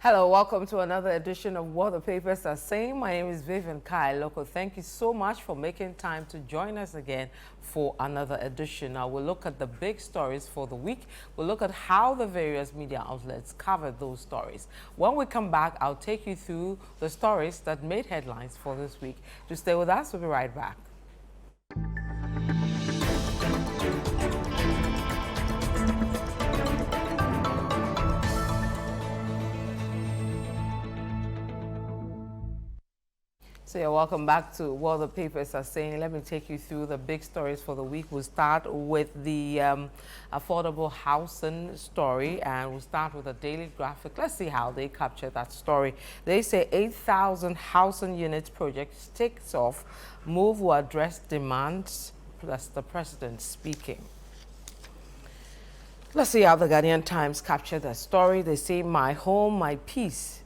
Hello, welcome to another edition of What the Papers Are Saying. My name is Vivian Kai Loco. Thank you so much for making time to join us again for another edition. Now, we'll look at the big stories for the week. We'll look at how the various media outlets covered those stories. When we come back, I'll take you through the stories that made headlines for this week. To stay with us, we'll be right back. So yeah, welcome back to What the Papers Are Saying. Let me take you through the big stories for the week. We'll start with the affordable housing story, and we'll start with a daily graphic. Let's see how they capture that story. They say 8,000 housing units project takes off. Move will address demands, plus the president speaking. Let's see how the Ghanaian Times captured that story. They say, my home, my peace.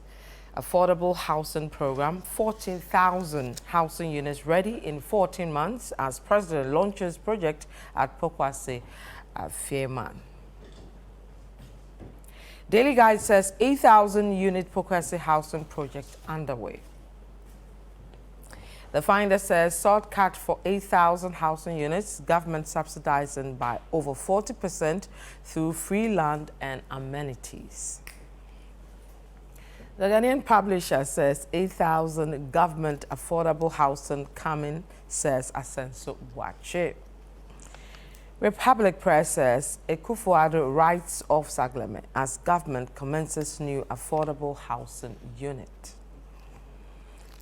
Affordable housing program, 14,000 housing units ready in 14 months as president launches project at Pokwase Fieman. Daily Guide says 8,000 unit Pokwase housing project underway. The Finder says shortcut for 8,000 housing units, government subsidizing by over 40% through free land and amenities. The Ghanaian Publisher says 8,000 government affordable housing coming, says Asenso Boakye. Republic Press says Akufo-Addo writes off Sagleme as government commences new affordable housing unit.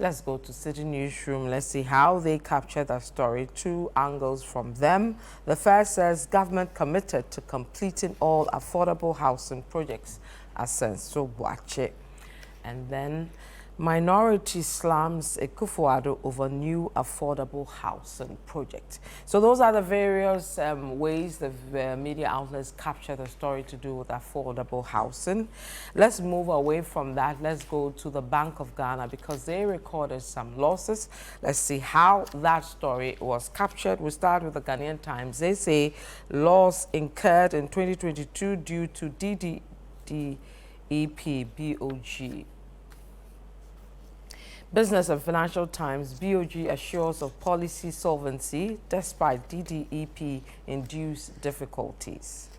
Let's go to Citi Newsroom. Let's see how they capture that story. Two angles from them. The first says government committed to completing all affordable housing projects, Asenso Boakye. And then minority slams Akufo-Addo over new affordable housing project. So those are the various ways the media outlets capture the story to do with affordable housing. Let's move away from that. Let's go to the Bank of Ghana because they recorded some losses. Let's see how that story was captured. We start with the Ghanaian Times. They say loss incurred in 2022 due to DDEP BOG. Business and Financial Times, BOG assures of policy solvency despite DDEP-induced difficulties.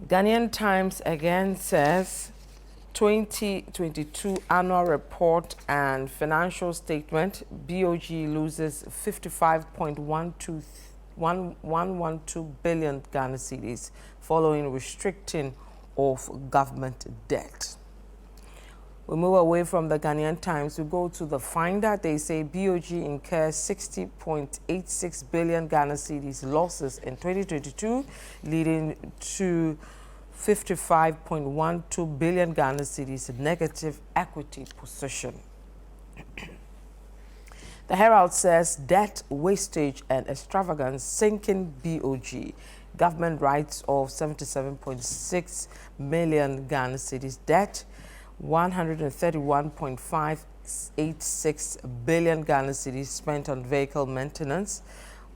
Ghanaian Times again says 2022 annual report and financial statement, BOG loses 55.112 billion Ghana cedis following restricting of government debt. We move away from the Ghanaian Times. We go to the Finder. They say BOG incurs 60.86 billion Ghana cedis losses in 2022, leading to 55.12 billion Ghana cedis negative equity position. The Herald says debt, wastage, and extravagance sinking BOG. Government writes off 77.6 million Ghana cedis debt. 131.586 billion Ghana cedis spent on vehicle maintenance,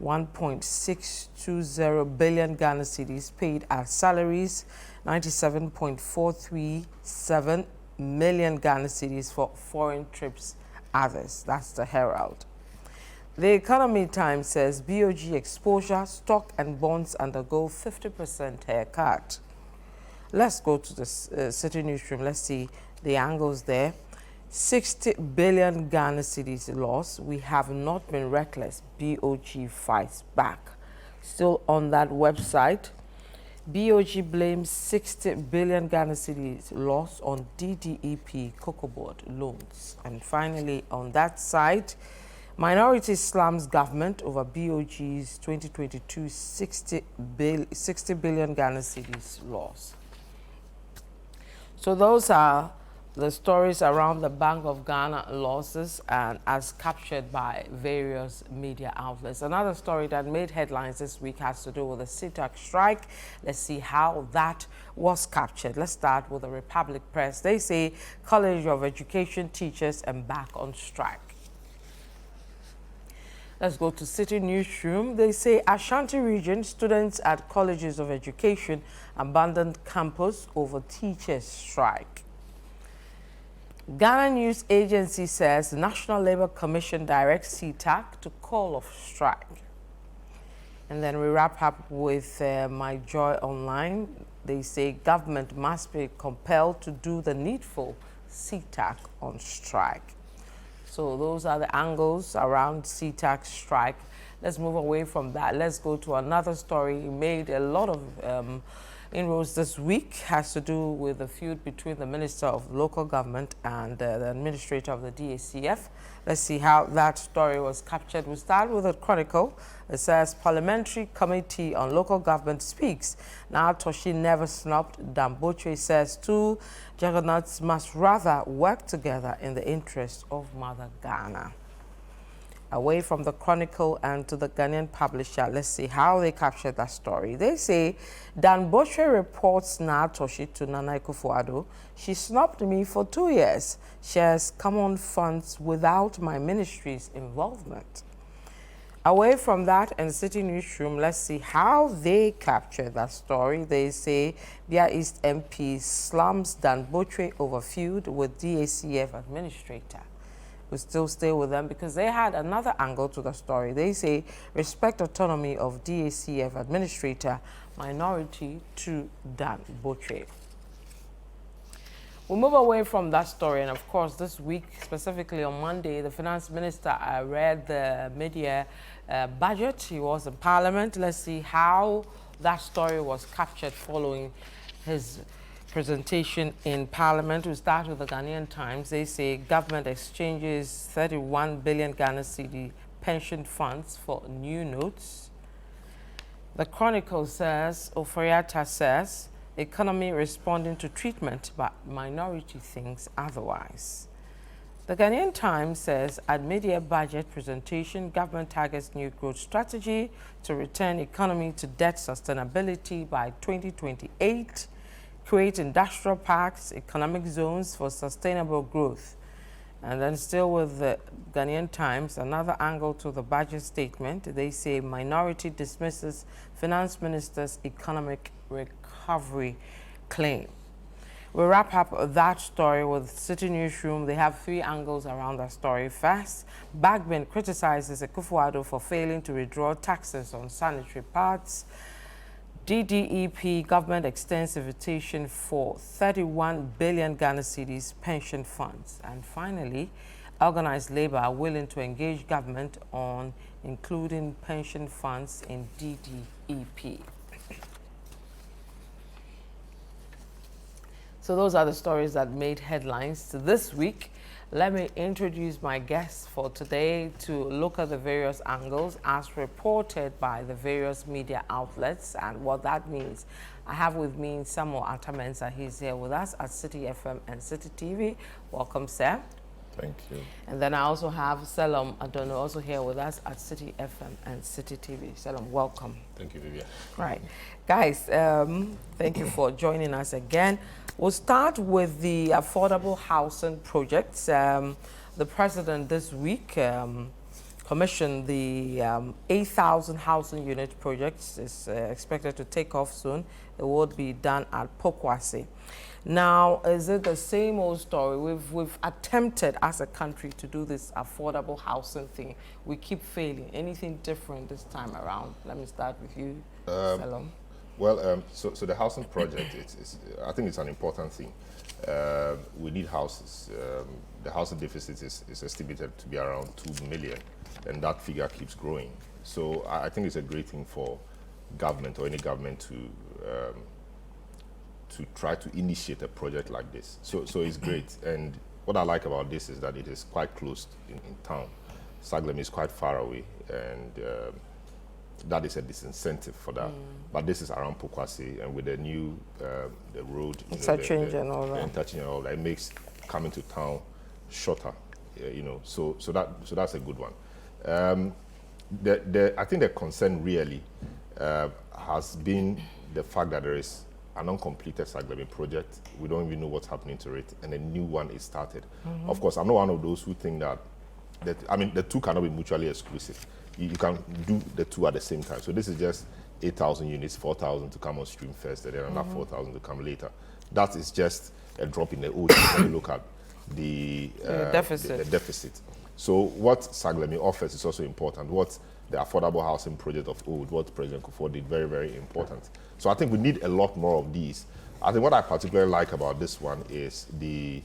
1.620 billion Ghana cedis paid as salaries, 97.437 million Ghana cedis for foreign trips, others. That's the Herald. The Economy Times says BOG exposure, stock and bonds undergo 50% haircut. Let's go to the Citi Newsroom. Let's see the angles there. 60 billion Ghana cedis loss. We have not been reckless. BOG fights back. Still on that website, BOG blames 60 billion Ghana cedis loss on DDEP Cocoa Board loans. And finally, on that site, minority slams government over BOG's 2022 60 billion Ghana cedis loss. So those are the stories around the Bank of Ghana losses and as captured by various media outlets. Another story that made headlines this week has to do with the Seatac strike. Let's see how that was captured. Let's start with the Republic Press. They say College of Education teachers embark on strike. Let's go to Citi Newsroom. They say Ashanti region students at colleges of education abandoned campus over teachers' strike. Ghana News Agency says the National Labour Commission directs Seatac to call off strike. And then we wrap up with My Joy Online. They say government must be compelled to do the needful. Seatac on strike. So those are the angles around Seatac strike. Let's move away from that. Let's go to another story. It made a lot of inroads this week. Has to do with the feud between the Minister of Local Government and the Administrator of the DACF. Let's see how that story was captured. We'll start with a chronicle. It says Parliamentary Committee on Local Government speaks. Now Toshi never snubbed. Damboche says two juggernauts must rather work together in the interest of Mother Ghana. Away from the Chronicle and to the Ghanaian publisher, let's see how they captured that story. They say, Damboche reports Na Toshi to Nana Akufo-Addo. She snubbed me for 2 years. Shares common funds without my ministry's involvement. Away from that and Citi Newsroom, let's see how they captured that story. They say, Bia East MP slums Damboche over feud with DACF administrator. We still stay with them because they had another angle to the story. They say, respect autonomy of DACF administrator, minority to Damboche. We'll move away from that story, and of course, this week, specifically on Monday, the finance minister read the mid-year budget. He was in Parliament. Let's see how that story was captured following his presentation in Parliament. We start with the Ghanaian Times. They say government exchanges 31 billion Ghana Citi pension funds for new notes. The Chronicle says, Oforiatta says, economy responding to treatment, but minority thinks otherwise. The Ghanaian Times says, at mid-year budget presentation, government targets new growth strategy to return economy to debt sustainability by 2028, create industrial parks, economic zones for sustainable growth. And then still with the Ghanaian Times, another angle to the budget statement. They say minority dismisses finance minister's economic recovery claim. We'll wrap up that story with Citi Newsroom. They have 3 angles around that story. First, Bagbin criticizes Akufo-Addo for failing to withdraw taxes on sanitary parts. DDEP government extends invitation for 31 billion Ghana Cedis pension funds. And finally, organized labor are willing to engage government on including pension funds in DDEP. So those are the stories that made headlines this week. Let me introduce my guests for today to look at the various angles as reported by the various media outlets and what that means. I have with me Samuel Atamensa. He's here with us at Citi FM and Citi TV. Welcome, sir. Thank you. And then I also have Selom Adono also here with us at Citi FM and Citi TV. Selom, welcome. Thank you, Vivian. Right. Guys, thank you for joining us again. We'll start with the affordable housing projects. The president this week commissioned the 8,000 housing unit projects. Is expected to take off soon. It will be done at Pokwase. Now, is it the same old story? We've attempted as a country to do this affordable housing thing. We keep failing. Anything different this time around? Let me start with you, Salom. Well, so the housing project, I think it's an important thing. We need houses. The housing deficit is estimated to be around 2 million, and that figure keeps growing. So I think it's a great thing for government or any government to try to initiate a project like this. So it's great. And what I like about this is that it is quite close in town. Saglem is quite far away, and that is a disincentive for that. But this is around Pokwase, and with the new the road, interchange and all that. Interchange and all that, it makes coming to town shorter. So that's a good one. I think the concern really has been the fact that there is an uncompleted Saglemi project. We don't even know what's happening to it, and a new one is started. Of course, I'm not one of those who think that the two cannot be mutually exclusive. you can do the two at the same time. So this is just 8,000 units, 4,000 to come on stream first, and then another 4,000 to come later. That is just a drop in the ocean when you look at the deficit. So what Saglemi offers is also important. What the affordable housing project of Old, what President Kufuor did, very, very important. So I think we need a lot more of these. I think what I particularly like about this one is the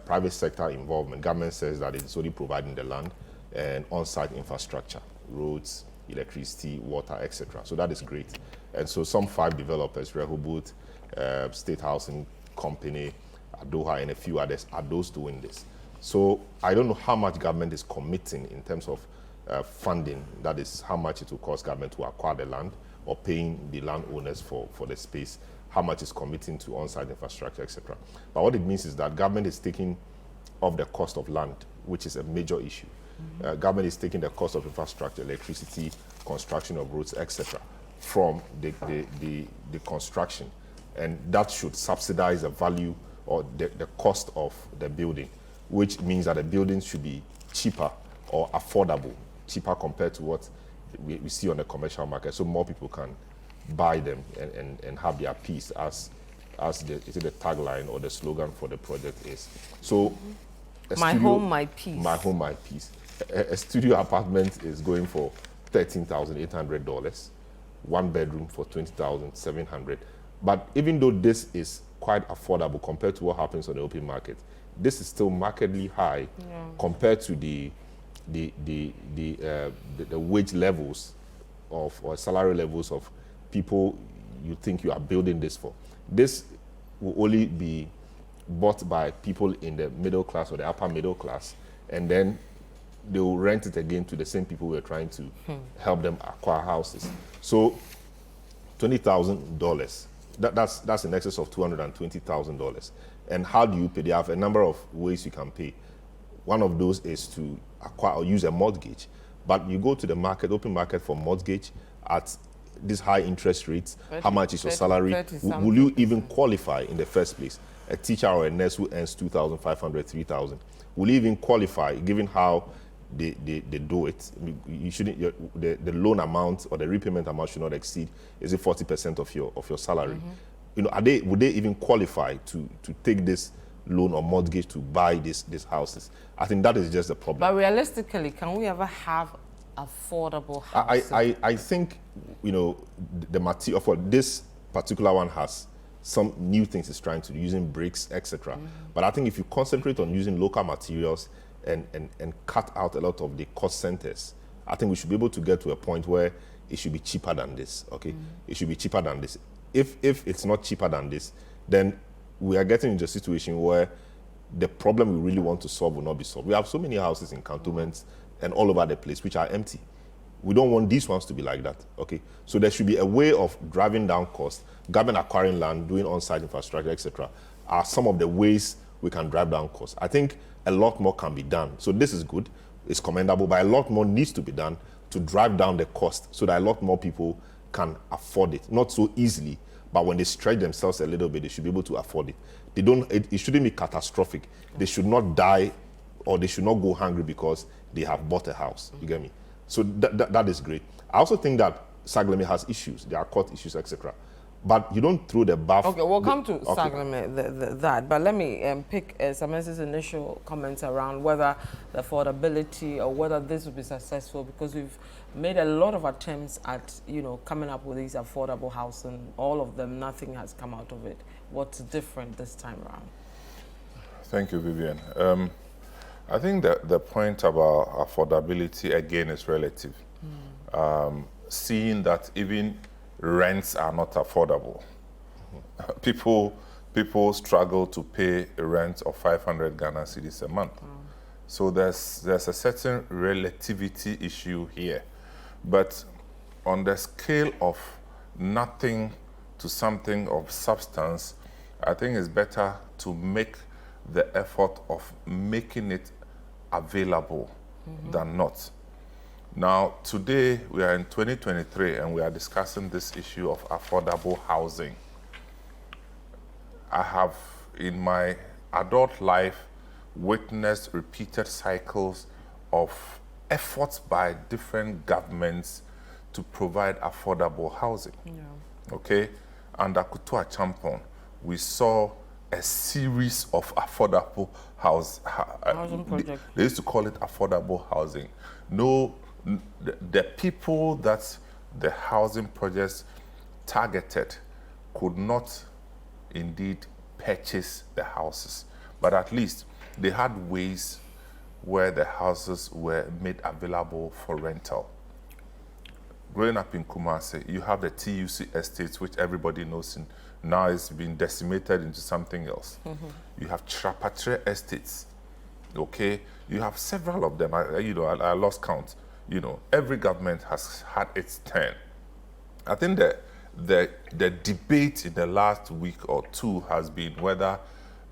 private sector involvement. Government says that it's only providing the land and on-site infrastructure, roads, electricity, water, etc. So that is great. And so some 5 developers, Rehoboth, State Housing Company, Adoha, and a few others, are those doing this. So I don't know how much government is committing in terms of funding. That is how much it will cost government to acquire the land or paying the landowners for the space, how much is committing to on-site infrastructure, etc. But what it means is that government is taking off the cost of land, which is a major issue. Government is taking the cost of infrastructure, electricity, construction of roads, etc., from the construction, and that should subsidize the value or the cost of the building, which means that the buildings should be cheaper or affordable, cheaper compared to what we see on the commercial market, so more people can buy them and have their peace, as is it the tagline or the slogan for the project is. So, my home, my peace. My home, my peace. A studio apartment is going for $13,800, 1 bedroom for $20,700. But even though this is quite affordable compared to what happens on the open market, this is still markedly high compared to the wage levels of or salary levels of people you think you are building this for. This will only be bought by people in the middle class or the upper middle class, and then they will rent it again to the same people who are trying to help them acquire houses. So $20,000, that's in excess of $220,000. And how do you pay? They have a number of ways you can pay. One of those is to acquire or use a mortgage. But you go to the market, open market for mortgage at these high interest rates. 30, how much is your salary? Will you even qualify in the first place? A teacher or a nurse who earns $2,500, $3,000, will you even qualify given how they do it? You shouldn't. The loan amount or the repayment amount should not exceed, is it 40% of your salary? You know, would they even qualify to take this loan or mortgage to buy these houses? I think that is just the problem. But realistically, can we ever have affordable housing? I think, you know, the material for this particular one has some new things it's trying to do, using bricks, etc. But I think if you concentrate on using local materials and cut out a lot of the cost centers, I think we should be able to get to a point where it should be cheaper than this, okay? It should be cheaper than this. If it's not cheaper than this, then we are getting into a situation where the problem we really want to solve will not be solved. We have so many houses in cantonments and all over the place which are empty. We don't want these ones to be like that, okay? So there should be a way of driving down costs. Government acquiring land, doing on-site infrastructure, etc., are some of the ways we can drive down costs. I think a lot more can be done. So this is good, it's commendable, but a lot more needs to be done to drive down the cost so that a lot more people can afford it. Not so easily, but when they stretch themselves a little bit, they should be able to afford it. It shouldn't be catastrophic. They should not die or they should not go hungry because they have bought a house. You get me? So that is great. I also think that Saglemi has issues. There are court issues, etc. But you don't throw the buff. Okay, we'll come to Saglemi, that. But let me pick Samansi's initial comments around whether the affordability or whether this will be successful, because we've made a lot of attempts at, you know, coming up with these affordable housing. All of them, nothing has come out of it. What's different this time around? Thank you, Vivian. I think that the point about affordability, again, is relative. Seeing that even rents are not affordable. People struggle to pay a rent of 500 Ghana cedis a month. So there's a certain relativity issue here. But on the scale of nothing to something of substance, I think it's better to make the effort of making it available than not. Now, today we are in 2023 and we are discussing this issue of affordable housing. I have, in my adult life, witnessed repeated cycles of efforts by different governments to provide affordable housing. Okay? Under Kutua Champon, we saw a series of affordable housing projects. They used to call it affordable housing. No, the people that the housing projects targeted could not indeed purchase the houses, but at least they had ways where the houses were made available for rental. Growing up in Kumasi, you have the TUC estates, which everybody knows now is being decimated into something else. You have Trapatre estates, okay? You have several of them. I lost count. Every government has had its turn. I think the debate in the last week or two has been whether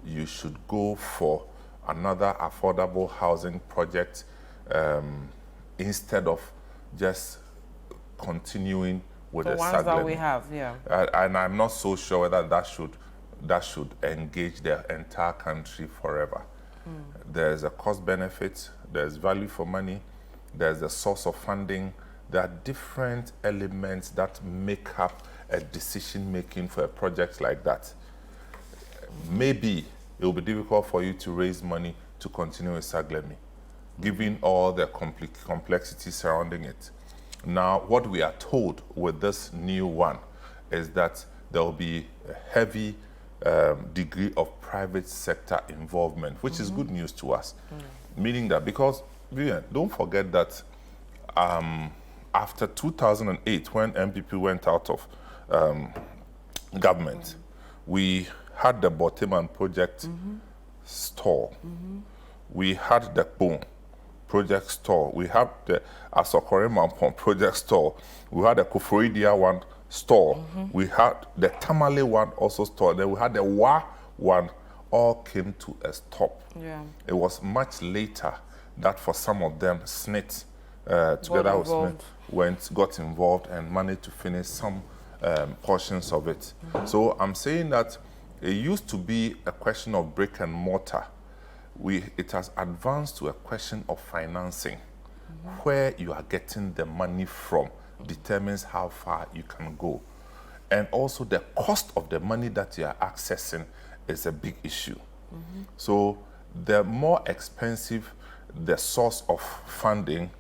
you should go for another affordable housing project instead of just continuing with the ones that Saglemi. we have, And I'm not so sure whether that should engage the entire country forever. There's a cost benefit, there's value for money, there's a source of funding. There are different elements that make up a decision making for a project like that. Maybe it will be difficult for you to raise money to continue with Saglemi, given all the complexity surrounding it. Now, what we are told with this new one is that there will be a heavy degree of private sector involvement, which is good news to us. Meaning that, because, don't forget that after 2008, when MPP went out of government, we had the Boteman project stall. We had the Boom project stall. We had the Asokore Mampon project stall. We had the Kufuridia one stall. We had the Tamale one also stall. Then we had the Wa one, all came to a stop. It was much later that for some of them, SNIT, together with SNIT, got involved and managed to finish some portions of it. So I'm saying that it used to be a question of brick and mortar. It has advanced to a question of financing. Where you are getting the money from determines how far you can go. And also the cost of the money that you are accessing is a big issue. So the more expensive the source of funding,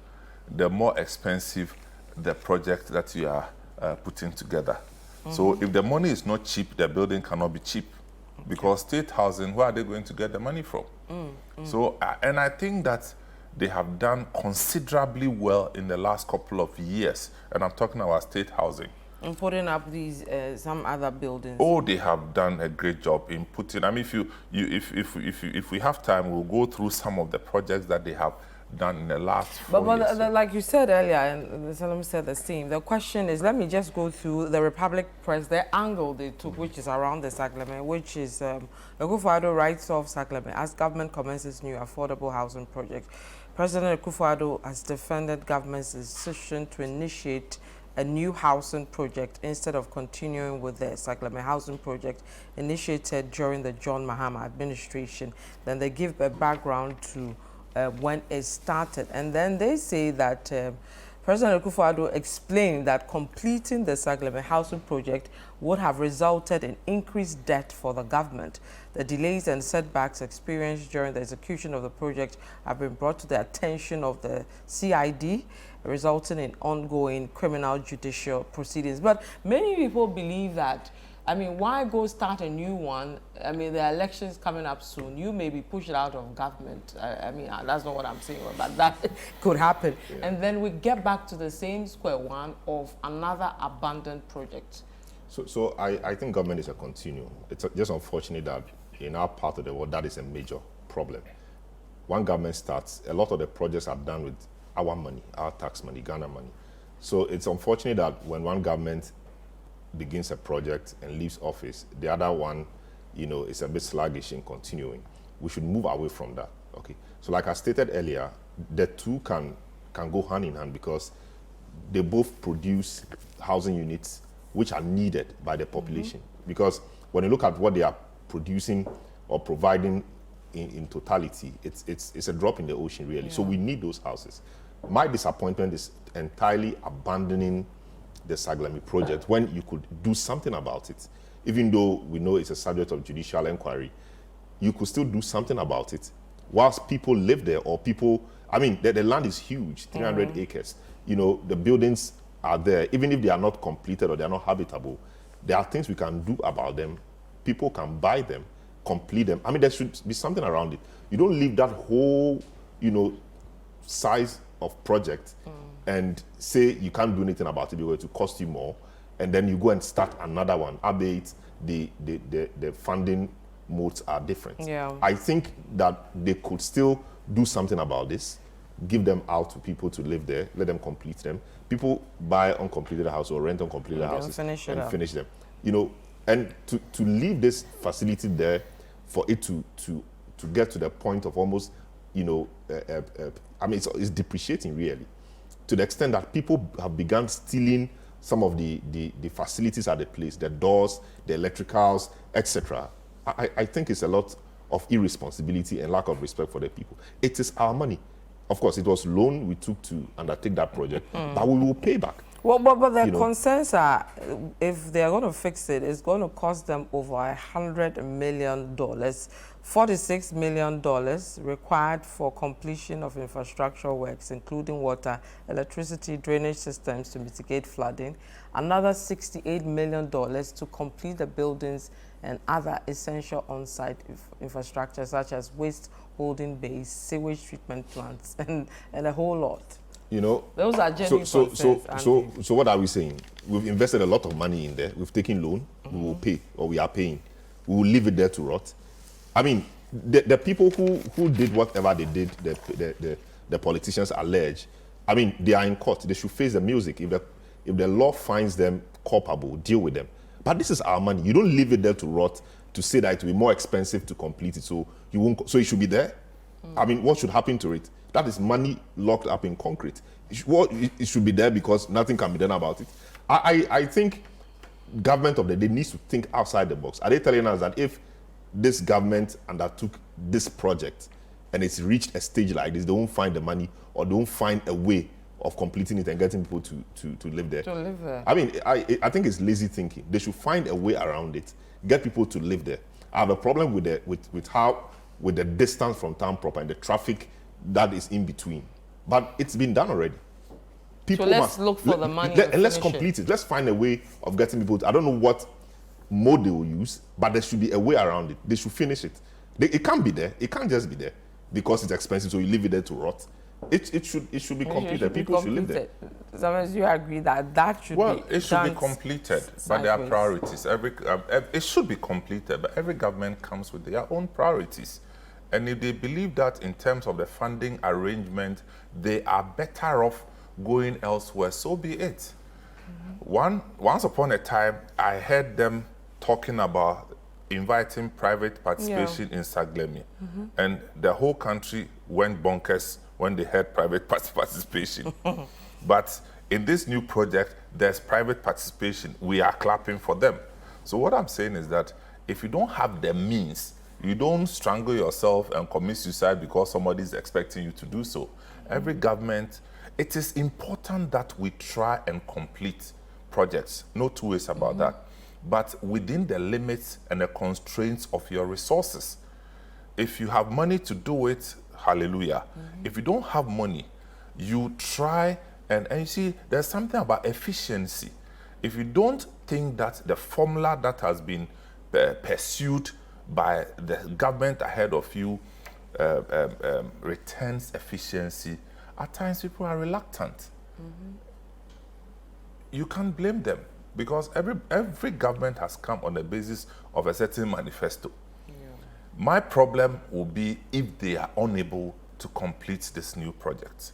the more expensive the project that you are putting together. So if the money is not cheap, the building cannot be cheap. Because state housing, where are they going to get the money from? So, and I think that they have done considerably well in the last couple of years. And I'm talking about state housing. And putting up these some other buildings. Oh, they have done a great job in putting. I mean, if we have time, we'll go through some of the projects that they have done in the last 4 years. But like you said earlier, and Salome said the same, the question is, let me just go through the Republic Press, the angle they took, which is around the Saglemi, which is Akufo-Addo writes off Saglemi as government commences new affordable housing project. President Akufo-Addo has defended government's decision to initiate a new housing project instead of continuing with the Saglemi housing project initiated during the John Mahama administration. Then they give a background to when it started. And then they say that President Akufo-Addo explained that completing the Saglemi housing project would have resulted in increased debt for the government. The delays and setbacks experienced during the execution of the project have been brought to the attention of the CID, resulting in ongoing criminal judicial proceedings. But many people believe that, I mean, why go start a new one? I mean, the election's coming up soon. You may be pushed out of government. I mean, that's not what I'm saying, but that could happen. And then we get back to the same square one of another abandoned project. So I think government is a continuum. It's just unfortunate that in our part of the world, that is a major problem. One government starts, a lot of the projects are done with our money, our tax money, Ghana money. So it's unfortunate that when one government begins a project and leaves office, the other one, is a bit sluggish in continuing. We should move away from that. Okay. So like I stated earlier, the two can go hand in hand because they both produce housing units which are needed by the population. Because when you look at what they are producing or providing in totality, it's a drop in the ocean really. So we need those houses. my disappointment is entirely abandoning the Saglemi project when you could do something about it. Even though we know it's a subject of judicial inquiry, you could still do something about it whilst people live there, or people, I mean, the land is huge, 300 acres. You know, the buildings are there. Even if they are not completed or they are not habitable, there are things we can do about them. People can buy them, complete them. I mean, there should be something around it. You don't leave that whole, you know, size of project and say you can't do anything about it because it will cost you more, and then you go and start another one, albeit the funding modes are different. Yeah. I think that they could still do something about this, give them out to people to live there, let them complete them. People buy uncompleted houses or rent uncompleted houses and finish them. You know, and to leave this facility there for it to get to the point of almost, you know, I mean, it's depreciating really, to the extent that people have begun stealing some of the facilities at the place, the doors, the electricals, etc. I think it's a lot of irresponsibility and lack of respect for the people. It is our money. Of course, it was loan we took to undertake that project, but we will pay back. Well, but the concerns are, if they're going to fix it, it's going to cost them over $100 million, $46 million required for completion of infrastructure works, including water, electricity, drainage systems to mitigate flooding, another $68 million to complete the buildings and other essential on-site infrastructure, such as waste holding bays, sewage treatment plants, and a whole lot. You know, those are genuine concerns. So what are we saying? We've invested a lot of money in there. We've taken loan. We will pay, or we are paying. We will leave it there to rot. I mean, the people who did whatever they did, the politicians allege, I mean, they are in court. They should face the music. If the law finds them culpable, deal with them. But this is our money. You don't leave it there to rot to say that it will be more expensive to complete it. So you won't. So it should be there. I mean, what should happen to it? That is money locked up in concrete. It should be there because nothing can be done about it. I think government of the day needs to think outside the box. Are they telling us that if this government undertook this project and it's reached a stage like this, they won't find the money or they won't find a way of completing it and getting people to live there? To live there. I mean, I think it's lazy thinking. They should find a way around it, get people to live there. I have a problem with the distance from town proper and the traffic that is in between. But it's been done already. People so let's look for the money and let's complete it. Let's find a way of getting people to, I don't know what mode they will use, but there should be a way around it. They should finish it. It can't be there. It can't just be there because it's expensive, so you leave it there to rot. It should be completed. People should live there. Sometimes you agree that should be. Well, it should be completed, but there are priorities. It should be completed, but every government comes with their own priorities. And if they believe that in terms of the funding arrangement, they are better off going elsewhere, so be it. Once upon a time, I heard them talking about inviting private participation in Saglemi. And the whole country went bonkers when they had private participation. But in this new project, there's private participation. We are clapping for them. So what I'm saying is that if you don't have the means, you don't strangle yourself and commit suicide because somebody is expecting you to do so. Every government, it is important that we try and complete projects. No two ways about that. But within the limits and the constraints of your resources. If you have money to do it, hallelujah. If you don't have money, you try and you see, there's something about efficiency. If you don't think that the formula that has been pursued by the government ahead of you returns efficiency, at times people are reluctant. You can't blame them because every government has come on the basis of a certain manifesto. My problem will be if they are unable to complete this new project.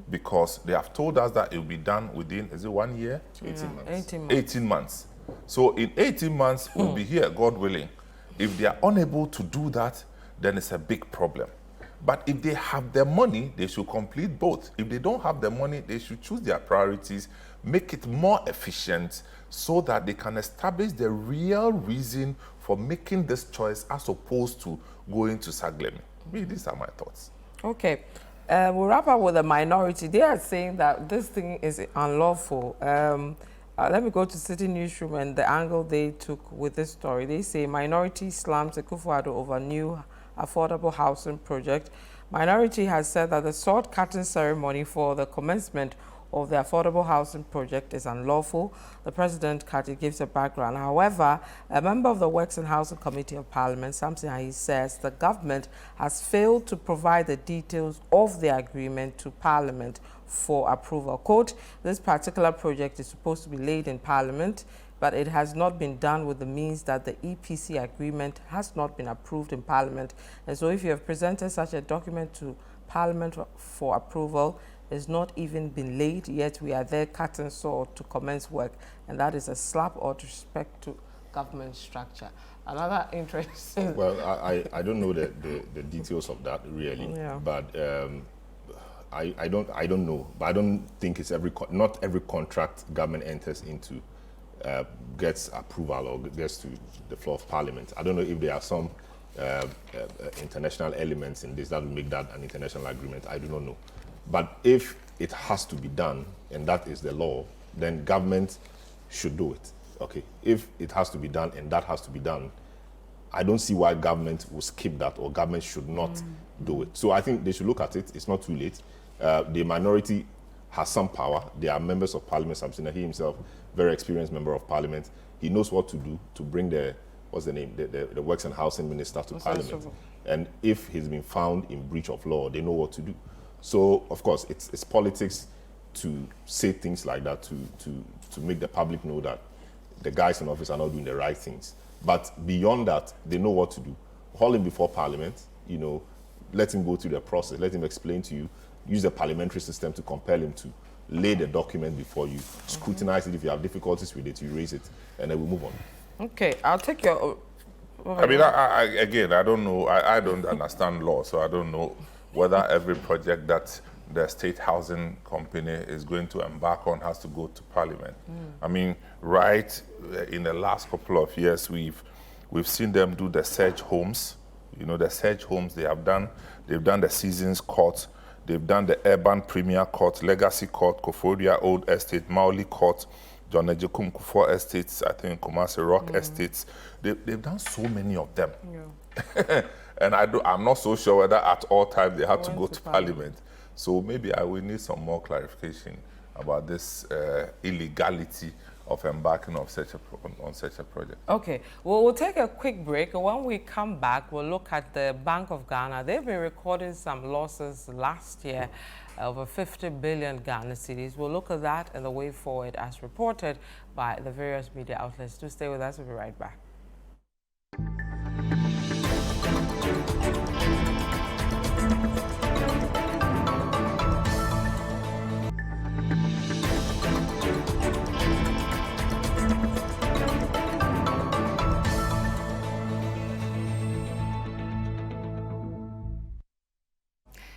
Because they have told us that it will be done within, is it 1 year? 18 months. 18 months. 18 months. So in 18 months, we'll be here, God willing. If they are unable to do that, then it's a big problem. But if they have the money, they should complete both. If they don't have the money, they should choose their priorities, make it more efficient so that they can establish the real reason for making this choice as opposed to going to Saglemi. These are my thoughts. Okay. We'll wrap up with a minority. They are saying that this thing is unlawful. Let me go to Citi Newsroom and the angle they took with this story. They say minority slams Akufo-Addo over new affordable housing project. Minority has said that the sword cutting ceremony for the commencement of the affordable housing project is unlawful. The President Kati gives a background. However, a member of the Works and Housing Committee of Parliament, Samson Ahi, says the government has failed to provide the details of the agreement to Parliament for approval. Quote, this particular project is supposed to be laid in Parliament, but it has not been done with the means that the EPC agreement has not been approved in Parliament. And so if you have presented such a document to Parliament for approval, it's not even been laid, yet we are there cut and sword to commence work. And that is a slap or disrespect to government structure. Another interesting... Well, I don't know the details of that really, yeah. But I don't know. But I don't think it's not every contract government enters into gets approval or gets to the floor of Parliament. I don't know if there are some international elements in this that will make that an international agreement. I do not know. But if it has to be done, and that is the law, then government should do it. Okay. If it has to be done and that has to be done, I don't see why government will skip that or government should not do it. So I think they should look at it. It's not too late. The minority has some power. They are members of Parliament. Samson, he himself, very experienced member of Parliament. He knows what to do to bring the Works and Housing Minister to Parliament. And if he's been found in breach of law, they know what to do. So, of course, it's politics to say things like that, to make the public know that the guys in office are not doing the right things. But beyond that, they know what to do. Haul him before Parliament, let him go through the process, let him explain to you, use the parliamentary system to compel him to lay the document before you, scrutinize it. If you have difficulties with it, you raise it, and then we move on. Okay, I'll take your... I mean, I don't know. I don't understand law, so I don't know whether every project that the state housing company is going to embark on has to go to Parliament. I mean, right in the last couple of years, we've seen them do the Sedge homes. The Sedge homes they've done the Seasons Court, they've done the Urban Premier Court, Legacy Court, Koforia Old Estate, Mauli Court, John Ejekum Kufuor Estates, I think Kumasi Rock Estates. They've done so many of them. Yeah. And I'm not so sure whether at all times they have to go to Parliament. So maybe I will need some more clarification about this illegality of embarking on such a project. Okay, well, we'll take a quick break. When we come back, we'll look at the Bank of Ghana. They've been recording some losses last year, over 50 billion Ghana cedis. We'll look at that and the way forward as reported by the various media outlets. Do stay with us. We'll be right back.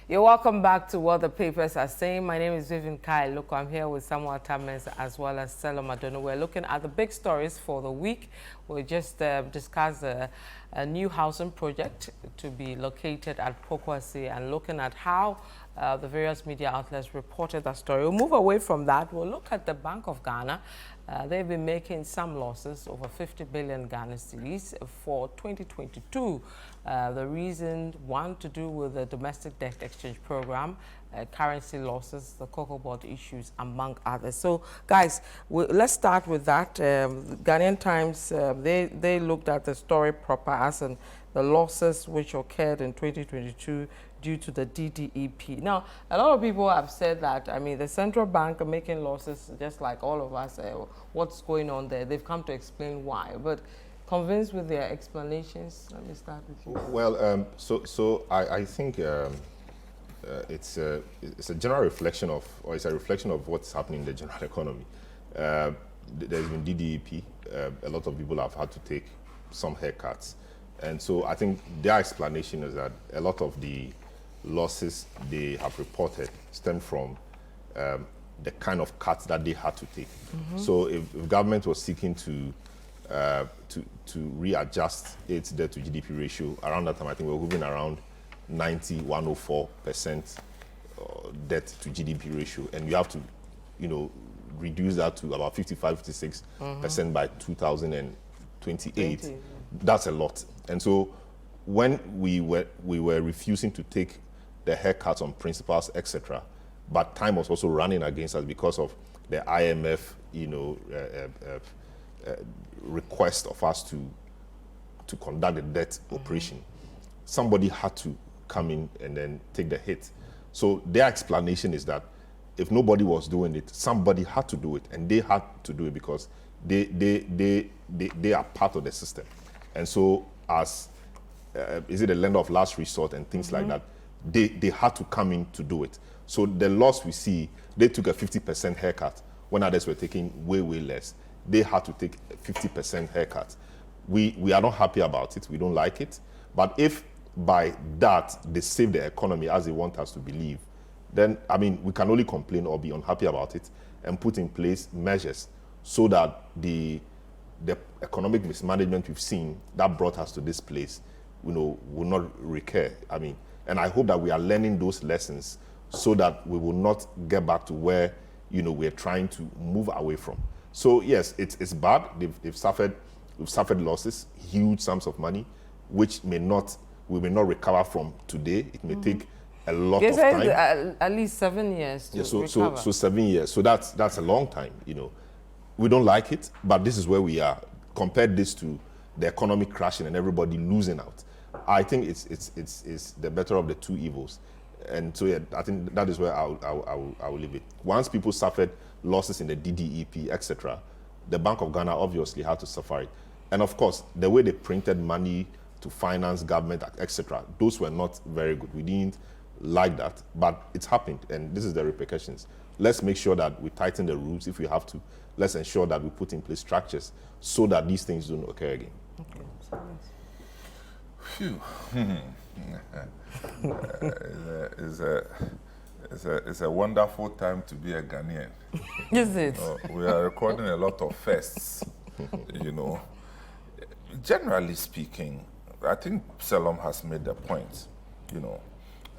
You're welcome back to What the Papers Are Saying. My name is Vivian Kai. Look, I'm here with Samuel Tamens as well as Stella Madono. We're looking at the big stories for the week. We just discussed a new housing project to be located at Pokwasi and looking at how the various media outlets reported that story. We'll move away from that. We'll look at the Bank of Ghana. They've been making some losses, over 50 billion Ghana cedis for 2022. The reason, one, to do with the domestic debt exchange program, currency losses, the cocoa board issues, among others. So, guys, let's start with that. Ghanaian Times, they looked at the story proper as in the losses which occurred in 2022 due to the DDEP. Now, a lot of people have said that, I mean, the central bank are making losses just like all of us. What's going on there? They've come to explain why. But convinced with their explanations? Let me start with you. Well, so I think it's a general reflection of, or it's a reflection of what's happening in the general economy. There's been DDEP. A lot of people have had to take some haircuts. And so I think their explanation is that a lot of the losses they have reported stem from the kind of cuts that they had to take. So if government was seeking to readjust its debt to GDP ratio, around that time I think we were moving around 90, 104% debt to GDP ratio, and you have to, reduce that to about 55, 56% by 2028. 20, That's a lot. And so when we were refusing to take the haircuts on principals, etc., but time was also running against us because of the IMF, request of us to conduct a debt operation. Somebody had to come in and then take the hit. So their explanation is that if nobody was doing it, somebody had to do it, and they had to do it because they are part of the system. And so as is it a lender of last resort and things like that, they had to come in to do it. So the loss we see, they took a 50% haircut when others were taking way, way less. They had to take a 50% haircut. We are not happy about it. We don't like it. But if by that they save the economy as they want us to believe, then, we can only complain or be unhappy about it and put in place measures so that the economic mismanagement we've seen that brought us to this place, will not recur. And I hope that we are learning those lessons so that we will not get back to where, we're trying to move away from. So yes, it's bad. We've suffered losses, huge sums of money, which we may not recover from today. It may take a lot of time. At least 7 years to recover. So 7 years. So that's a long time. We don't like it, but this is where we are. Compare this to the economy crashing and everybody losing out. I think it's the better of the two evils. And so yeah, I think that is where I will leave it. Once people suffered losses in the DDEP, etc., the Bank of Ghana obviously had to suffer it. And of course, the way they printed money to finance government, etc., those were not very good. We didn't like that, but it's happened, and this is the repercussions. Let's make sure that we tighten the rules if we have to. Let's ensure that we put in place structures so that these things don't occur again. Okay. Phew. It's a wonderful time to be a Ghanaian. Is it? We are recording a lot of firsts, Generally speaking, I think Salom has made the point,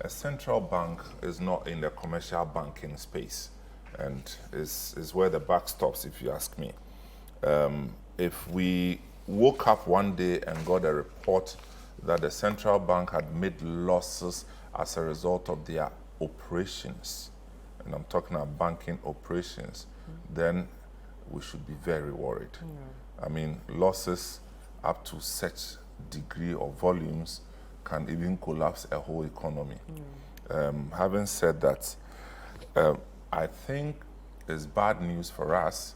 a central bank is not in the commercial banking space, and is where the buck stops, if you ask me. If we woke up one day and got a report that the central bank had made losses as a result of their operations, and I'm talking about banking operations, then we should be very worried. Losses up to such degree of volumes can even collapse a whole economy. Having said that, I think it's bad news for us,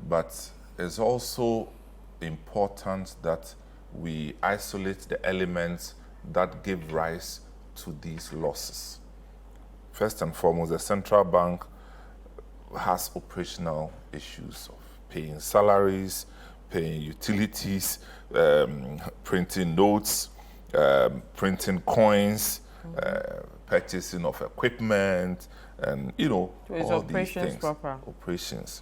but it's also important that we isolate the elements that give rise to these losses. First and foremost, the central bank has operational issues of paying salaries, paying utilities, printing notes, printing coins, purchasing of equipment, and So it's all operations these things. proper. Operations,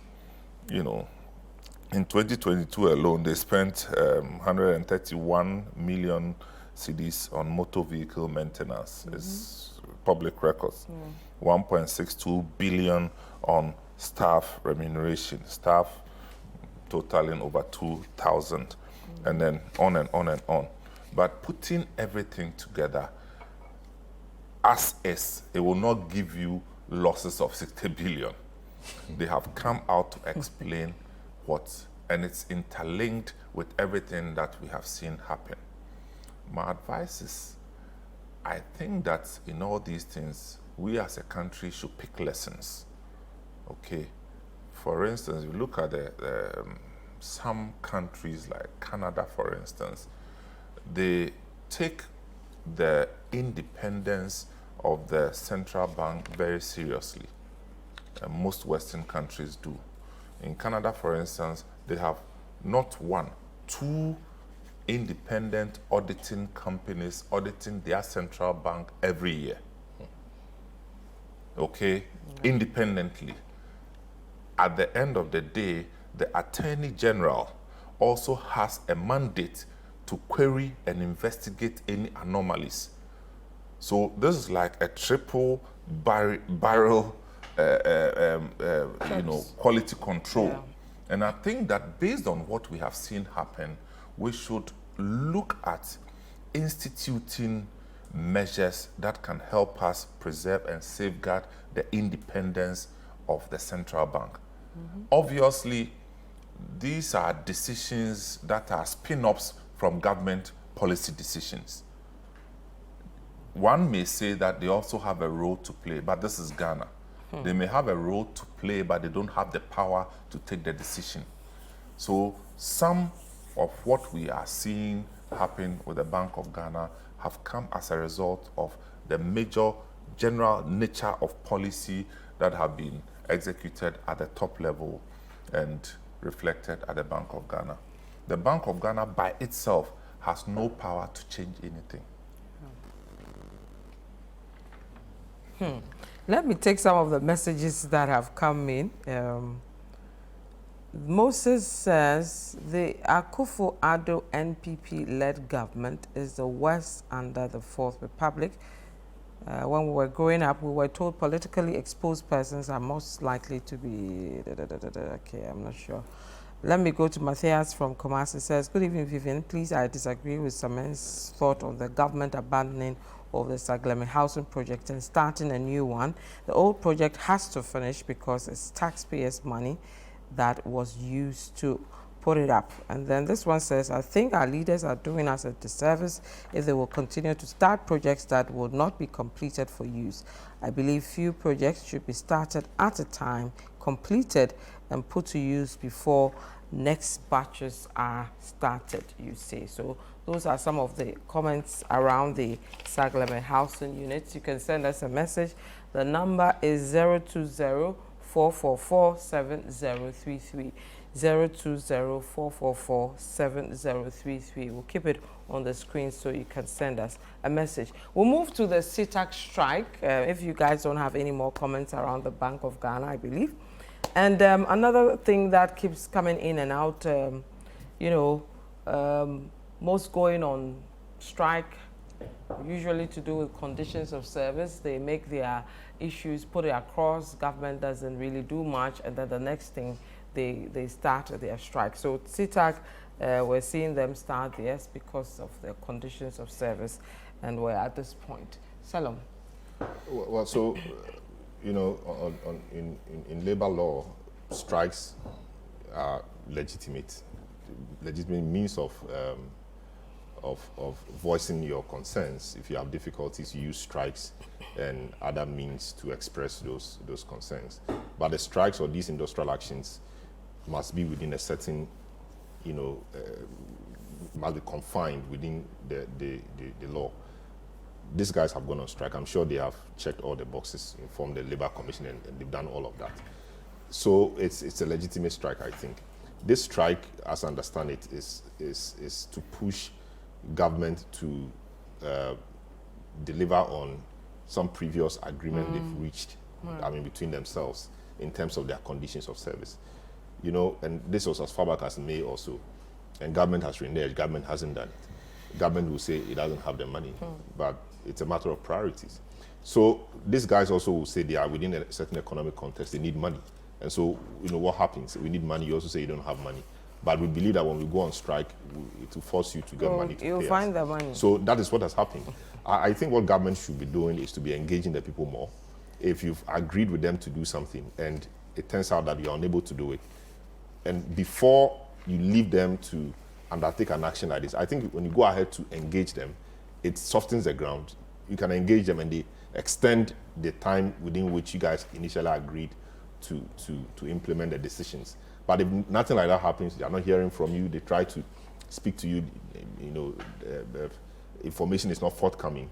in 2022 alone, they spent 131 million cedis on motor vehicle maintenance. It's public records. 1.62 billion on staff remuneration. Staff totaling over 2,000, and then on and on and on. But putting everything together as is, it will not give you losses of 60 billion. They have come out to explain what, and it's interlinked with everything that we have seen happen. My advice is, I think that in all these things, we as a country should pick lessons. Okay, for instance, you look at some countries like Canada, for instance, they take the independence of the central bank very seriously. And most Western countries do. In Canada, for instance, they have not one, two independent auditing companies auditing their central bank every year. Okay, independently. At the end of the day, the Attorney General also has a mandate to query and investigate any anomalies. So this is like a triple barrel, quality control. Yeah. And I think that based on what we have seen happen, we should look at instituting measures that can help us preserve and safeguard the independence of the central bank. Obviously, these are decisions that are spin-offs from government policy decisions. One may say that they also have a role to play, but this is Ghana. They may have a role to play, but they don't have the power to take the decision. So some of what we are seeing happen with the Bank of Ghana have come as a result of the major general nature of policy that have been executed at the top level and reflected at the Bank of Ghana. The Bank of Ghana by itself has no power to change anything. Let me take some of the messages that have come in. Moses says the Akufo-Addo NPP-led government is the worst under the Fourth Republic. When we were growing up, we were told politically exposed persons are most likely to be... Okay, I'm not sure. Let me go to Matthias from Kumasi. Says, good evening, Vivian. Please, I disagree with Samen's thought on the government abandoning of the Saglemi housing project and starting a new one. The old project has to finish because it's taxpayers' money that was used to put it up. And then this one says, I think our leaders are doing us a disservice if they will continue to start projects that will not be completed for use. I believe few projects should be started at a time, completed and put to use before next batches are started, you say. So those are some of the comments around the Saglemi housing units. You can send us a message. The number is 020-444-7033. 020-444-7033. We'll keep it on the screen so you can send us a message. We'll move to the Seatac strike. If you guys don't have any more comments around the Bank of Ghana, I believe. And another thing that keeps coming in and out, most going on strike, usually to do with conditions of service. They make their issues, put it across, government doesn't really do much, and then the next thing, they start their strike. So Seatac, we're seeing them start theirs because of the conditions of service, and we're at this point. Salom. Well, so, in labor law, strikes are legitimate means of voicing your concerns. If you have difficulties, you use strikes and other means to express those concerns. But the strikes or these industrial actions must be within a certain, must be confined within the law. These guys have gone on strike. I'm sure they have checked all the boxes, informed the Labour Commission, and they've done all of that. So it's a legitimate strike, I think. This strike, as I understand it, is to push government to deliver on some previous agreement they've reached, between themselves in terms of their conditions of service. And this was as far back as May or so. And government has reneged, government hasn't done it. Government will say it doesn't have the money, but it's a matter of priorities. So these guys also will say they are within a certain economic context, they need money. And so, what happens? We need money, you also say you don't have money. But we believe that when we go on strike, it will force you to get money to pay us. You'll find the money. So that is what has happened. I think what government should be doing is to be engaging the people more. If you've agreed with them to do something and it turns out that you're unable to do it, and before you leave them to undertake an action like this, I think when you go ahead to engage them, it softens the ground. You can engage them and they extend the time within which you guys initially agreed to implement the decisions. But if nothing like that happens, they are not hearing from you, they try to speak to you, the information is not forthcoming.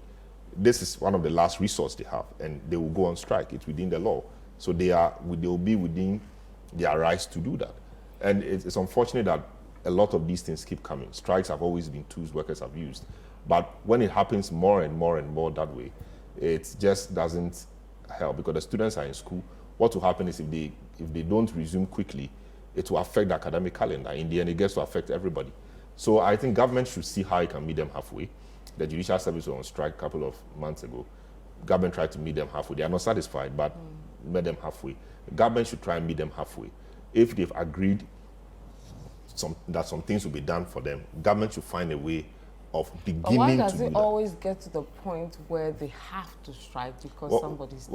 This is one of the last resorts they have, and they will go on strike. It's within the law. So they will be within their rights to do that. And it's unfortunate that a lot of these things keep coming. Strikes have always been tools workers have used. But when it happens more and more and more that way, it just doesn't help because the students are in school. What will happen is if they don't resume quickly, it will affect the academic calendar. In the end, it gets to affect everybody. So I think government should see how it can meet them halfway. The judicial service was on strike a couple of months ago. government try to meet them halfway. They are not satisfied, but meet them halfway. The government should try and meet them halfway. If they've agreed that some things will be done for them, government should find a way of beginning to do that. Why does it always get to the point where they have to strike because somebody's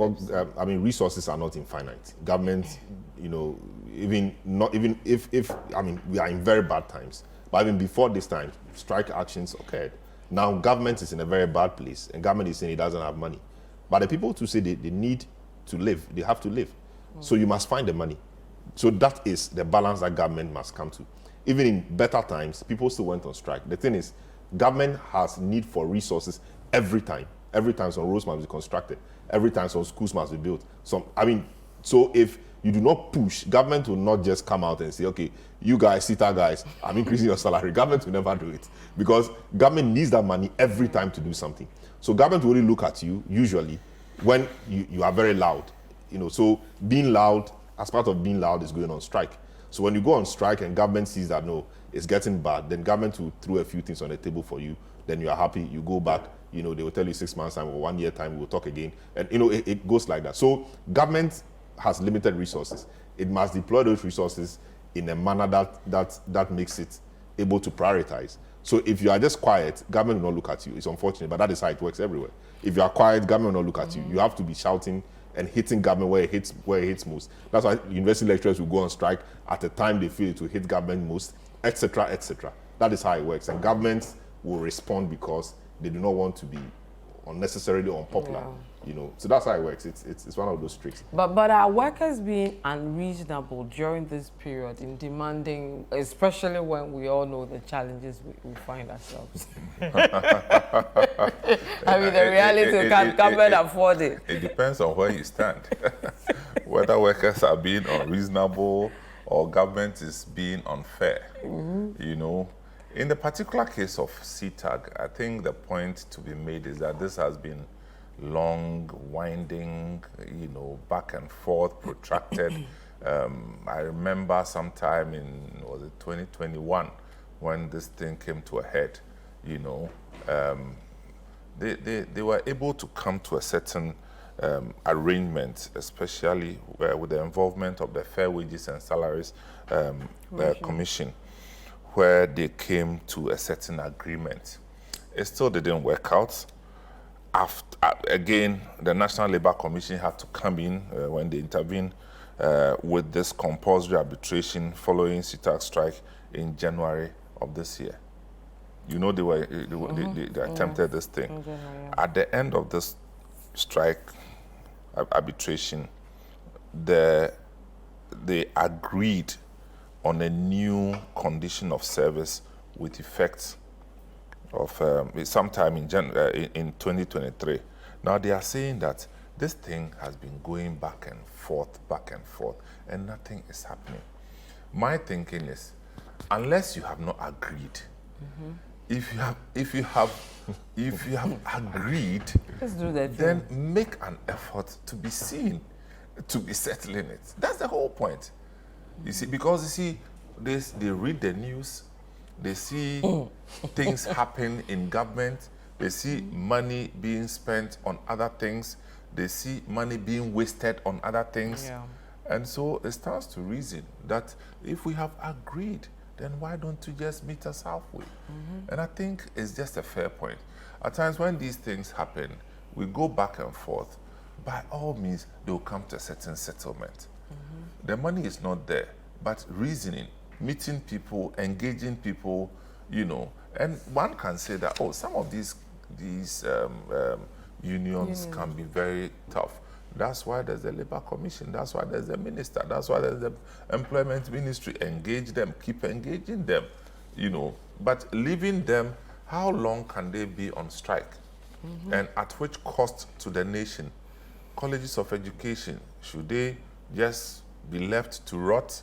I mean, resources are not infinite. Government, even if I mean, we are in very bad times, but even before this time, strike actions occurred. Now government is in a very bad place, and government is saying it doesn't have money. But the people to say they need to live, they have to live. So you must find the money. So that is the balance that government must come to. Even in better times, people still went on strike. The thing is, government has need for resources every time. Every time some roads must be constructed. Every time some schools must be built. So if you do not push, government will not just come out and say, okay, you guys, Seatac guys, I'm increasing your salary. Government will never do it because government needs that money every time to do something. So government will only look at you usually when you are very loud. So being loud, as part of being loud, is going on strike. So when you go on strike and government sees that, no, it's getting bad, then government will throw a few things on the table for you. Then you are happy, you go back, they will tell you 6 months time or 1 year time, we'll talk again. And, it goes like that. So government has limited resources. It must deploy those resources in a manner that makes it able to prioritize. So if you are just quiet, government will not look at you. It's unfortunate, but that is how it works everywhere. If you are quiet, government will not look at you. You have to be shouting and hitting government where it hits most. That's why university lecturers will go on strike at the time they feel it will hit government most, etc., etc. That is how it works. And governments will respond because they do not want to be unnecessarily unpopular. So that's how it works. It's one of those tricks. But are workers being unreasonable during this period in demanding, especially when we all know the challenges we find ourselves? I mean, the reality, can government afford it? It depends on where you stand. Whether workers are being unreasonable or government is being unfair. In the particular case of Seatac, I think the point to be made is that this has been long, winding, back and forth, protracted. I remember sometime in, was it 2021, when this thing came to a head, they were able to come to a certain arrangement, especially with the involvement of the Fair Wages and Salaries Commission, where they came to a certain agreement. It still didn't work out. Again, the National Labour Commission had to come in when they intervened with this compulsory arbitration following Seatac strike in January of this year. They attempted this thing. At the end of this strike arbitration, they agreed on a new condition of service with effect of sometime in 2023. Now they are saying that this thing has been going back and forth, and nothing is happening. My thinking is, unless you have not agreed, if you have agreed, let's do that then make an effort to be seen, to be settling it. That's the whole point. You see, because they read the news, they see things happen in government, they see money being spent on other things, they see money being wasted on other things. Yeah. And so it stands to reason that if we have agreed, then why don't you just meet us halfway? And I think it's just a fair point. At times when these things happen, we go back and forth. By all means, they'll come to a certain settlement. The money is not there, but reasoning, meeting people, engaging people, and one can say that, some of these unions can be very tough. That's why there's the Labour Commission, that's why there's the minister, that's why there's the Employment Ministry. Engage them, keep engaging them, But leaving them, how long can they be on strike? And at which cost to the nation? Colleges of education, should they just be left to rot?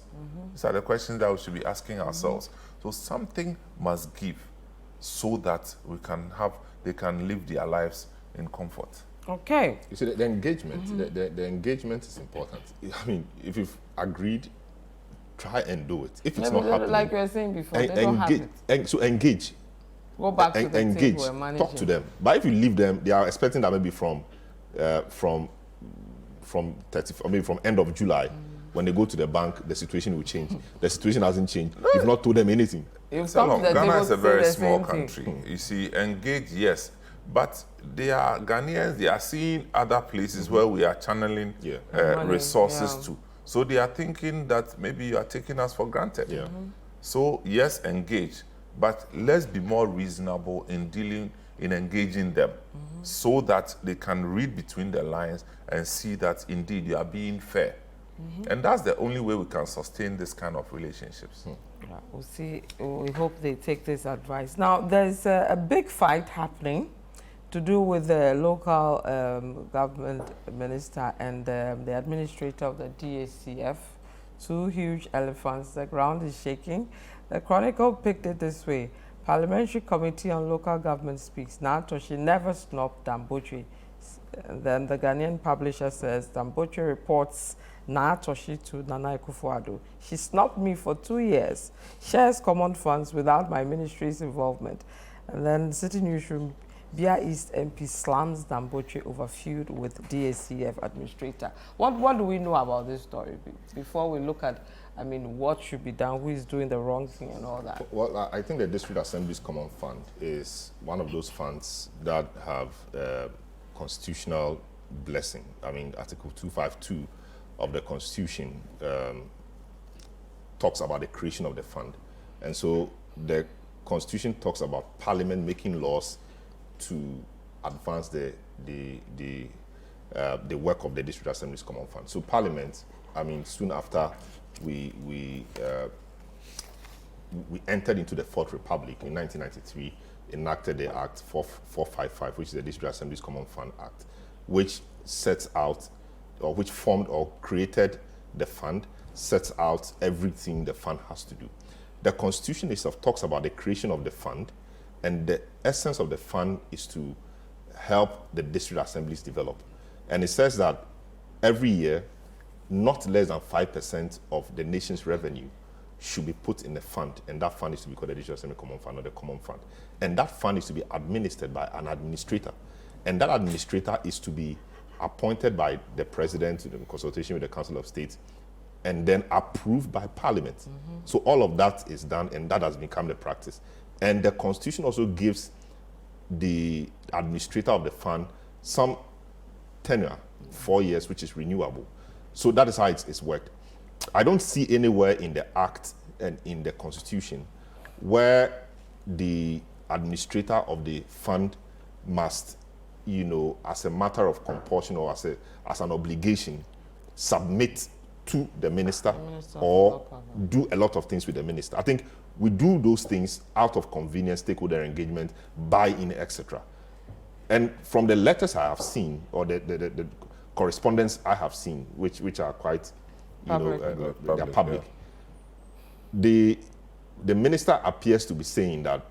These are the questions that we should be asking ourselves. So something must give so that they can live their lives in comfort. Okay. You see, the engagement, the engagement is important. I mean, if you've agreed, try and do it. If it's not happening, like you were saying before, they don't have it. So engage. Go back to the engage. table and manage Talk to them. But if you leave them, they are expecting that maybe from from 30, I mean from end of July. When they go to the bank, the situation will change. The situation hasn't changed. You've not told them anything. Ghana is a very small country. You see, engage, yes. But they are Ghanaians, they are seeing other places where we are channeling resources to. So they are thinking that maybe you are taking us for granted. Yeah. So yes, engage. But let's be more reasonable in engaging them so that they can read between the lines and see that indeed you are being fair. And that's the only way we can sustain this kind of relationships. Yeah, we'll see. We hope they take this advice. Now, there's a big fight happening to do with the local government minister and the administrator of the DACF. Two huge elephants. The ground is shaking. The Chronicle picked it this way. Parliamentary Committee on Local Government speaks. Natoshi never snubbed Damboche. And then the Ghanaian publisher says, Damboche reports Natoshi to Nana Akufo-Addo. She snubbed me for 2 years, shares common funds without my ministry's involvement. And then Citi Newsroom, Bia East MP slams Damboche over feud with DACF administrator. What do we know about this story before we look at, I mean, what should be done, who is doing the wrong thing and all that? Well, I think the District Assembly's Common Fund is one of those funds that have constitutional blessing. I mean, Article 252 of the Constitution talks about the creation of the fund. And so the Constitution talks about Parliament making laws to advance the work of the District Assembly's Common Fund. So Parliament, I mean, soon after we entered into the Fourth Republic in 1993, enacted the Act 455, which is the District Assembly's Common Fund Act, which sets out, or which formed or created the fund, sets out everything the fund has to do. The Constitution itself talks about the creation of the fund, and the essence of the fund is to help the district assemblies develop. And it says that every year, not less than 5% of the nation's revenue should be put in the fund, and that fund is to be called the District Assembly Common Fund or the Common Fund. And that fund is to be administered by an administrator. And that administrator is to be appointed by the President in consultation with the Council of State and then approved by Parliament. So all of that is done, and that has become the practice. And the Constitution also gives the administrator of the fund some tenure, 4 years, which is renewable. So that is how it's worked. I don't see anywhere in the Act and in the Constitution where the administrator of the fund must, you know, as a matter of compulsion or as an obligation, submit to the minister or do a lot of things with the minister. I think we do those things out of convenience, stakeholder engagement, buy-in, etc. And from the letters I have seen, or the correspondence I have seen, which are quite, they're public, the minister appears to be saying that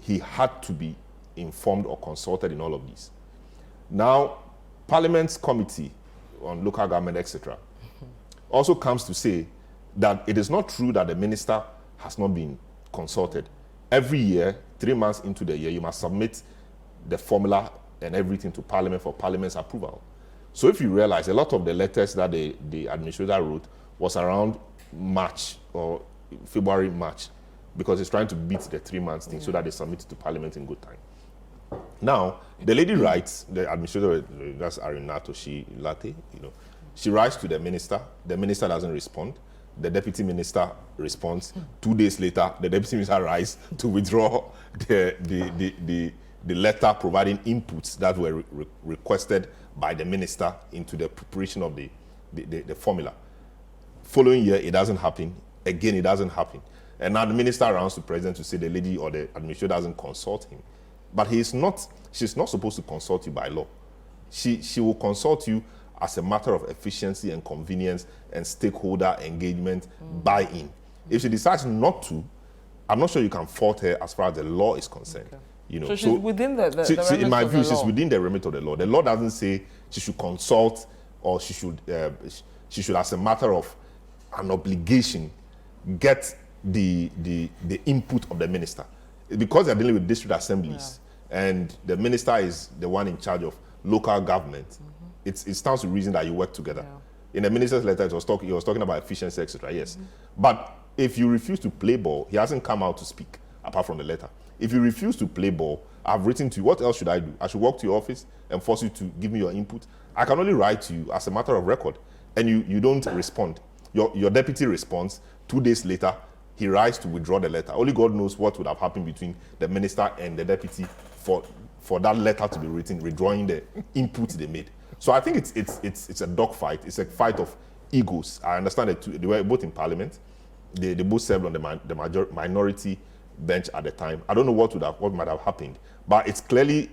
he had to be informed or consulted in all of these. Now, Parliament's Committee on Local Government, etc., also comes to say that it is not true that the minister has not been consulted. Every year, 3 months into the year, you must submit the formula and everything to Parliament for Parliament's approval. So if you realize, a lot of the letters that the administrator wrote was around March or February, March, because it's trying to beat the 3 months thing so that they submit it to Parliament in good time. Now, the lady writes, the administrator, that's Arinato, she writes to the minister doesn't respond. The deputy minister responds. 2 days later, the deputy minister writes to withdraw the letter providing inputs that were requested by the minister into the preparation of the formula. Following year, it doesn't happen. Again, it doesn't happen. And now the minister runs to the president to say the lady or the administrator doesn't consult him. But she's not supposed to consult you by law. She will consult you as a matter of efficiency and convenience and stakeholder engagement, buy-in. If she decides not to, I'm not sure you can fault her as far as the law is concerned. Okay. You know, so she's within the remit in my of view, the law. she's within the remit of the law. The law doesn't say she should consult or she should, as a matter of an obligation, get the input of the minister. Because they're dealing with district assemblies and the minister is the one in charge of local government, it stands to reason that you work together. In the minister's letter, he was talking about efficiency, etc. Yes, but if you refuse to play ball, he hasn't come out to speak apart from the letter. If you refuse to play ball, I've written to you. What else should I do? I should walk to your office and force you to give me your input. I can only write to you as a matter of record, and you don't respond. Your deputy responds. 2 days later, he writes to withdraw the letter. Only God knows what would have happened between the minister and the deputy for that letter to be written, withdrawing the input they made. So I think it's a dogfight. It's a fight of egos. I understand that they were both in parliament. They both served on the minority bench at the time. I don't know what might have happened, but it's clearly,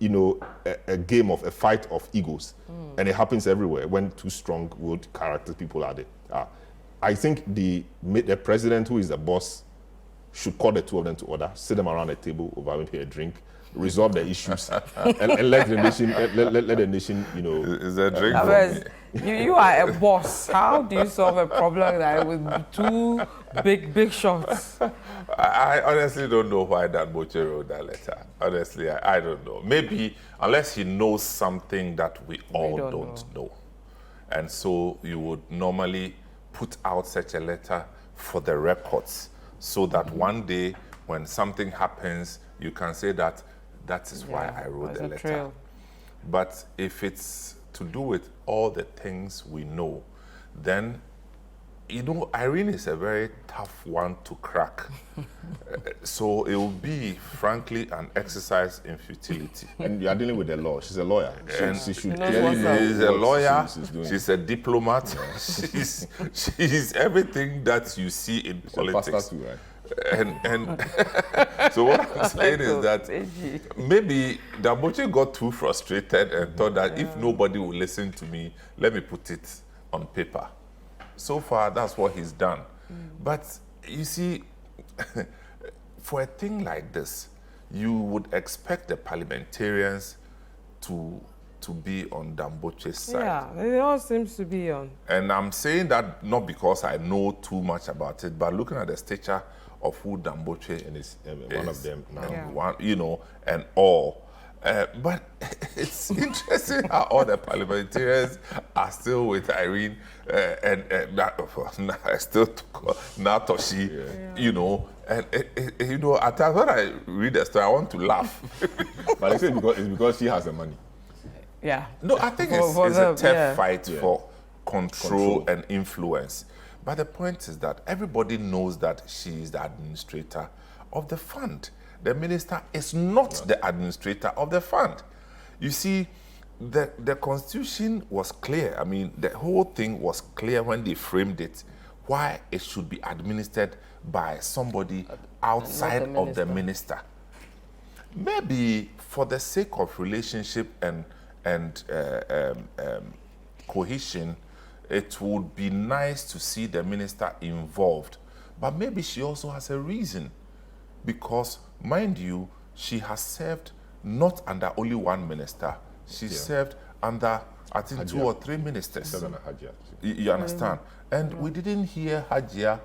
a game of a fight of egos, and it happens everywhere when two strong-willed character people are there. I think the president, who is the boss, should call the two of them to order, sit them around a table over maybe a drink, resolve the issues, and let the nation, let the nation, Is there a drink for me? You are a boss. How do you solve a problem like with two big shots? I honestly don't know why Dan Boche wrote that letter. Honestly, I don't know. Maybe unless he knows something that we all don't know. And so you would normally put out such a letter for the records so that one day when something happens, you can say that is why I wrote the letter. Trail. But if it's to do with all the things we know, then, Irene is a very tough one to crack. So it will be, frankly, an exercise in futility. And you are dealing with the law. She's a lawyer. She should She's a lawyer. She's a diplomat. She's everything that you see in politics. Pastor too, right? And so what I'm saying is that maybe Damboche got too frustrated and thought that if nobody will listen to me, let me put it on paper. So far, that's what he's done. But you see, for a thing like this, you would expect the parliamentarians to be on Damboche's side. Yeah, it all seems to be on. And I'm saying that not because I know too much about it, but looking at the stature of who Damboche and is one of them now. and one, and all. But it's interesting how all the parliamentarians are still with Irene and still Natoshi, and at times when I read the story, I want to laugh. But it's because she has the money. Yeah. No, I think it's a tough fight for control and influence. But the point is that everybody knows that she is the administrator of the fund. The minister is not the administrator of the fund. You see, the constitution was clear. I mean, the whole thing was clear when they framed it, why it should be administered by somebody outside of the minister. Maybe for the sake of relationship and cohesion, it would be nice to see the minister involved. But maybe she also has a reason. Because, mind you, she has served not under only one minister. She served under, I think, Hajia. 2 or 3 ministers. You understand? And we didn't hear Hajia,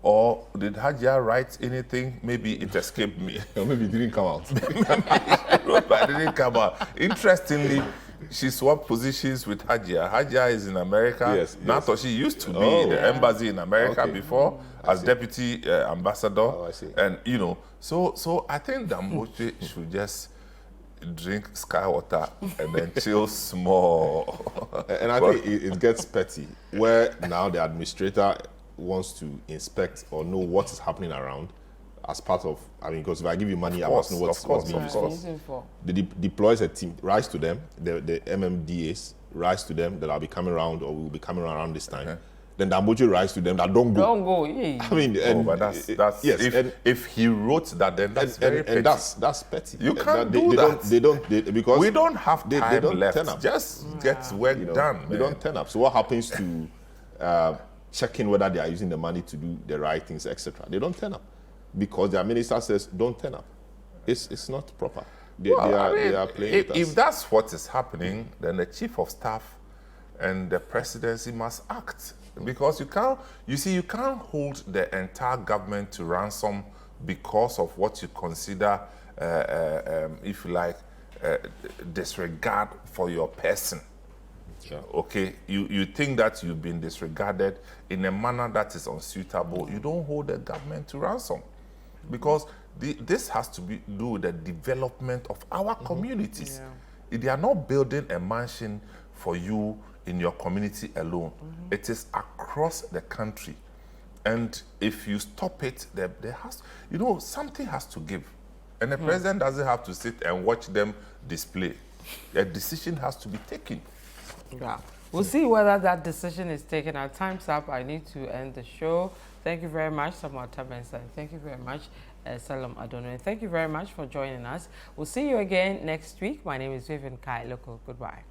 or did Hajia write anything? Maybe it escaped me. Or maybe it didn't come out. But it didn't come out. Interestingly, she swapped positions with Hajia. Hajia is in America. Yes. Natoshi used to be in the embassy in America before as deputy ambassador. Oh, I see. And, so I think Damboche should just drink sky water and then chill small. And I think it gets petty, where now the administrator wants to inspect or know what is happening around as part of, because if I give you money, I must know what's being used for. Deploys a team, writes to them, the MMDAs, writes to them that I'll be coming around or will be coming around this time. Then Damboche writes to them that don't go. Don't go, yeah. I mean, but that's yes. If he wrote that, then that's very petty. And that's petty. You can't do that. Because we don't have time they don't left. turn up. Just get work done. They don't turn up. So what happens to checking whether they are using the money to do the right things, etc.? They don't turn up because their minister says don't turn up. It's not proper. They are playing with us. If that's what is happening, then the chief of staff and the presidency must act. Because you can't hold the entire government to ransom because of what you consider, if you like, disregard for your person. Yeah. Okay, you think that you've been disregarded in a manner that is unsuitable. You don't hold the government to ransom, because this has to do with the development of our communities. They are not building a mansion for you in your community alone. It is across the country. And if you stop it, there has, something has to give. And the president doesn't have to sit and watch them display. A decision has to be taken. Yeah. We'll see whether that decision is taken. Our time's up. I need to end the show. Thank you very much, Samuel Tabensa. Thank you very much, Salam Adonai. Thank you very much for joining us. We'll see you again next week. My name is Vivian Kai Local. Goodbye.